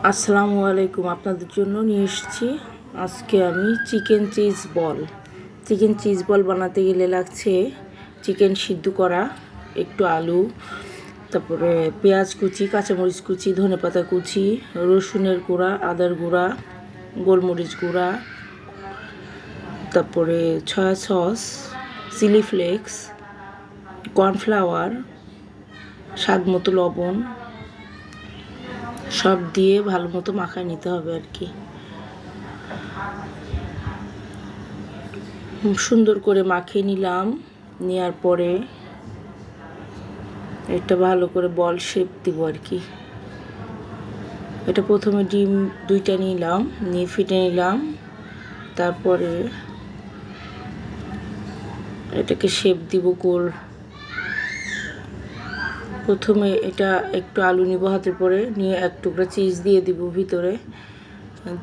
আসসালামু আলাইকুম। আপনাদের জন্য নিয়ে এসেছি আজকে আমি চিকেন চিজ বল বানাতে গেলে লাগছে চিকেন সিদ্ধ করা, একটু আলু, তারপরে পেঁয়াজ কুচি, কাঁচামরিচ কুচি, ধনেপাতা কুচি, রসুনের গুঁড়া, আদার গুঁড়া, গোলমরিচ গুঁড়া, তারপরে soya sauce, chilli flakes, cornflour, স্বাদ মতো লবণ, সব দিয়ে ভালো মতো মাখায় নিতে হবে আর কি। সুন্দর করে মাখিয়ে নিলাম। নেওয়ার পরে এটা ভালো করে বল শেপ দিব আর কি। এটা প্রথমে ডিম 2টা নিলাম, নিয়ে ফেটে নিলাম, তারপরে এটাকে শেপ দিব গোল। প্রথমে এটা একটু আলু নিব হাতের পরে, নিয়ে এক টুকরা চিজ দিয়ে দিব ভিতরে,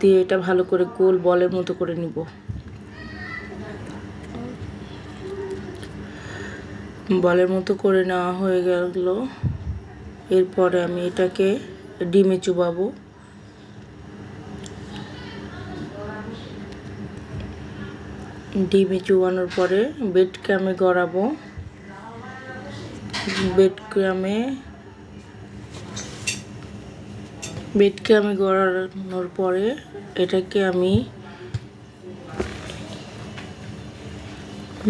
দিয়ে এটা ভালো করে গোল বলের মতো করে নিব। বলের মতো করে নেওয়া হয়ে গেল। এরপরে আমি এটাকে ডিমে চুবাবো। ডিমে চুবানোর পরে ব্রেড ক্রামে গড়াবো। ব্রেড ক্রামে গড়ানোর পরে এটাকে আমি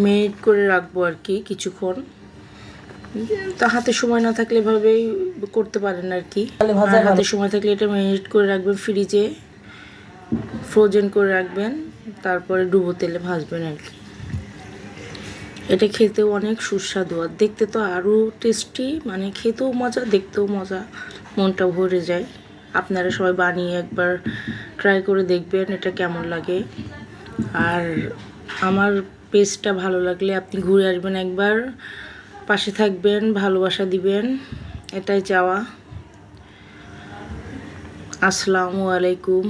মেরিনেট করে রাখবো আর কি কিছুক্ষণ। তা হাতে সময় না থাকলে এভাবেই করতে পারেন আর কি। হাতে সময় থাকলে এটা মেরিনেট করে রাখবেন ফ্রিজে, ফ্রোজেন করে রাখবেন, তারপরে ডুবো তেলে ভাজবেন আর কি। এটা খেতেও অনেক সুস্বাদু, আর দেখতে তো আরও টেস্টি, মানে খেতেও মজা, দেখতেও মজা, মনটা ভরে যায়। আপনারা সবাই বানিয়ে একবার ট্রাই করে দেখবেন এটা কেমন লাগে। আর আমার পেজটা ভালো লাগলে আপনি ঘুরে আসবেন একবার, পাশে থাকবেন, ভালোবাসা দিবেন, এটাই চাওয়া। আসসালামু আলাইকুম।